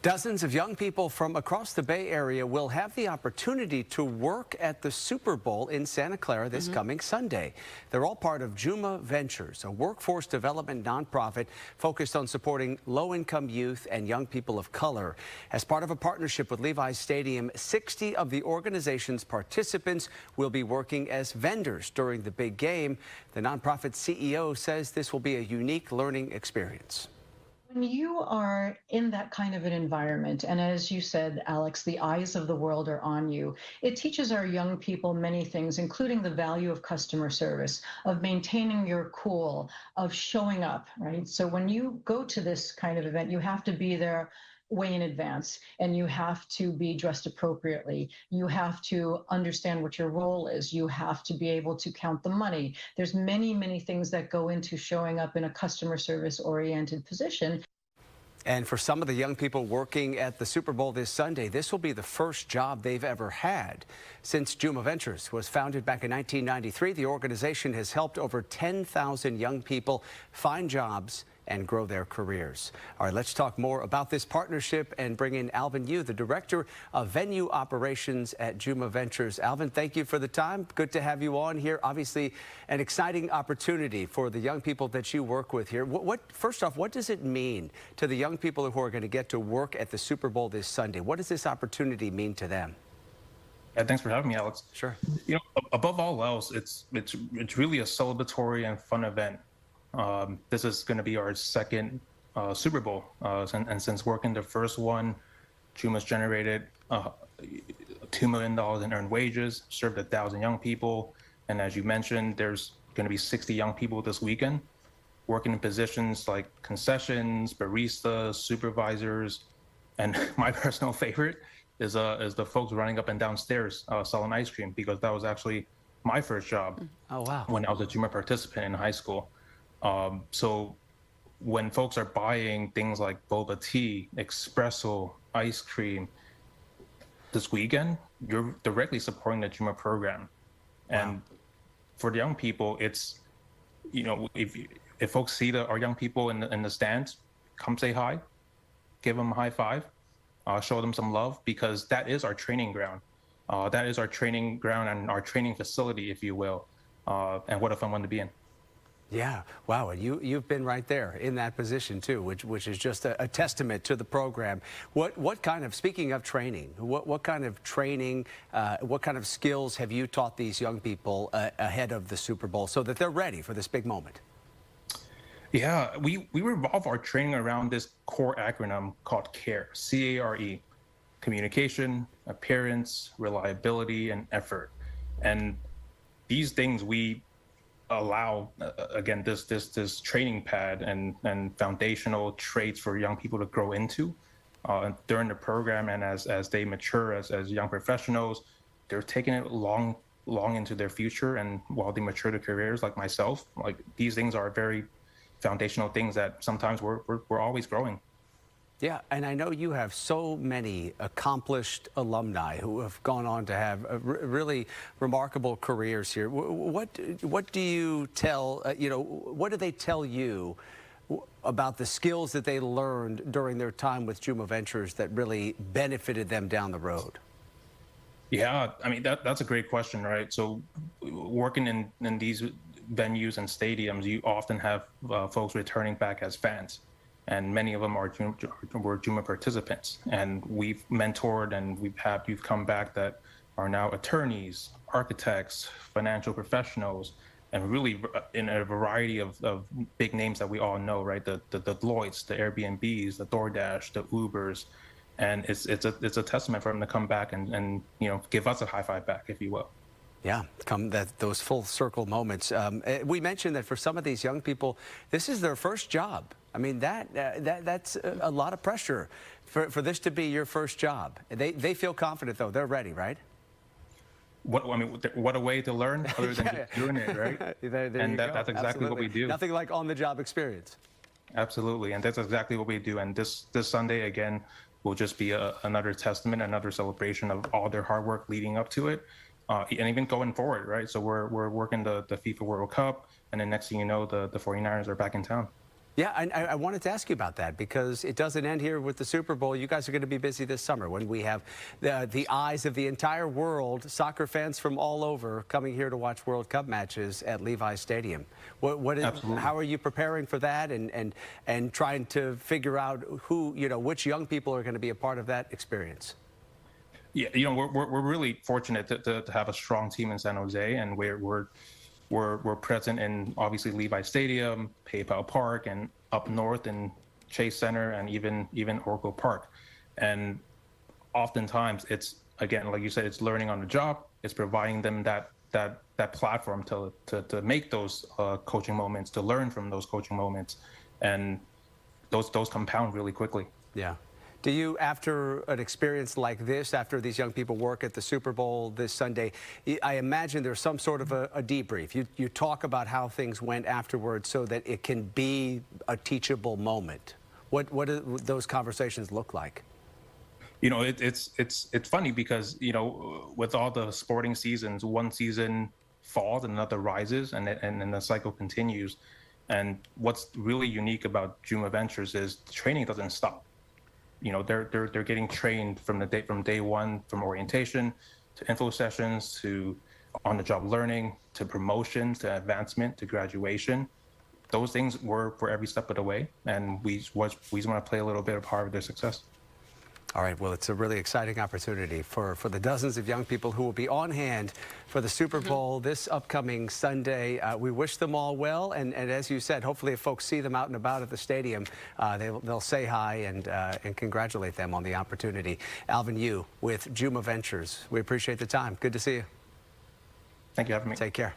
Dozens of young people from across the Bay Area will have the opportunity to work at the Super Bowl in Santa Clara this coming Sunday. They're all part of Juma Ventures, a workforce development nonprofit focused on supporting low-income youth and young people of color. As part of a partnership with Levi's Stadium, 60 of the organization's participants will be working as vendors during the big game. The nonprofit CEO says this will be a unique learning experience. When you are in that kind of an environment, and as you said, Alex, the eyes of the world are on you, it teaches our young people many things, including the value of customer service, of maintaining your cool, of showing up, right? So when you go to this kind of event, you have to be there way in advance, and you have to be dressed appropriately. You have to understand what your role is. You have to be able to count the money. There's many, many things that go into showing up in a customer service oriented position. And for some of the young people working at the Super Bowl this Sunday, this will be the first job they've ever had. Since Juma Ventures was founded back in 1993, the organization has helped over 10,000 young people find jobs and grow their careers. All right, let's talk more about this partnership and bring in Alvin Yu, the Director of Venue Operations at Juma Ventures. Alvin, thank you for the time. Good to have you on here. Obviously, an exciting opportunity for the young people that you work with here. First off, what does it mean to the young people who are going to get to work at the Super Bowl this Sunday? What does this opportunity mean to them? Yeah, thanks for having me, Alex. Sure. You know, above all else, it's really a celebratory and fun event. This is going to be our second Super Bowl, and since working the first one, Juma's generated $2 million in earned wages, served 1,000 young people, and as you mentioned, there's going to be 60 young people this weekend working in positions like concessions, baristas, supervisors, and my personal favorite is the folks running up and down stairs selling ice cream, because that was actually my first job. Oh, wow. When I was a Juma participant in high school. So when folks are buying things like boba tea, espresso, ice cream this weekend, you're directly supporting the Juma program. Wow. And for the young people, it's, you know, if folks see our young people in the stands, come say hi, give them a high five, show them some love, because that is our training ground. That is our training ground and our training facility, if you will. And what a fun one to be in. Yeah, wow, and you've been right there in that position too, which is just a testament to the program. What kind of, speaking of training, what kind of training, what kind of skills have you taught these young people ahead of the Super Bowl so that they're ready for this big moment? Yeah, we revolve our training around this core acronym called CARE, C-A-R-E, communication, appearance, reliability, and effort. And these things we allow, again, this training pad and foundational traits for young people to grow into during the program, and as they mature as young professionals, they're taking it long into their future, and while they mature their careers, like myself, like these things are very foundational things that sometimes we're always growing. Yeah, and I know you have so many accomplished alumni who have gone on to have really remarkable careers here. What do you tell, what do they tell you about the skills that they learned during their time with Juma Ventures that really benefited them down the road? Yeah, I mean, that's a great question, right? So working in these venues and stadiums, you often have folks returning back as fans. And many of them were Juma participants, and we've mentored and we've had youth come back that are now attorneys, architects, financial professionals, and really in a variety of big names that we all know, right? The Deloittes, the Airbnbs, the DoorDash, the Ubers, and it's a testament for them to come back and give us a high five back, if you will. Yeah, those full circle moments. We mentioned that for some of these young people, this is their first job. I mean, that's a lot of pressure for this to be your first job. They feel confident, though. They're ready, right? What a way to learn other than just doing it, right? That's exactly Absolutely. what we do. Nothing like on-the-job experience. Absolutely, and that's exactly what we do. And this Sunday, again, will just be another testament, another celebration of all their hard work leading up to it. And even going forward, right? So we're working the FIFA World Cup, and then next thing you know, the 49ers are back in town. Yeah, I wanted to ask you about that because it doesn't end here with the Super Bowl. You guys are going to be busy this summer when we have the eyes of the entire world, soccer fans from all over coming here to watch World Cup matches at Levi's Stadium. How are you preparing for that and trying to figure out which young people are going to be a part of that experience? Yeah, we're really fortunate to have a strong team in San Jose, and we're present in obviously Levi Stadium, PayPal Park, and up north in Chase Center, and even Oracle Park. And oftentimes it's, again, like you said, it's learning on the job. It's providing them that platform to make those coaching moments, to learn from those coaching moments, and those compound really quickly. Yeah. Do you, after an experience like this, after these young people work at the Super Bowl this Sunday, I imagine there's some sort of a debrief. You talk about how things went afterwards so that it can be a teachable moment. What do those conversations look like? It's funny because, with all the sporting seasons, one season falls and another rises, and the cycle continues. And what's really unique about Juma Ventures is the training doesn't stop. They're getting trained from day one, from orientation to info sessions to on-the-job learning to promotions to advancement to graduation. Those things were for every step of the way, and we just want to play a little bit of part of their success. All right, well, it's a really exciting opportunity for the dozens of young people who will be on hand for the Super Bowl this upcoming Sunday. We wish them all well, and as you said, hopefully if folks see them out and about at the stadium, they'll say hi and congratulate them on the opportunity. Alvin Yu with Juma Ventures. We appreciate the time. Good to see you. Thank you for having me. Take care.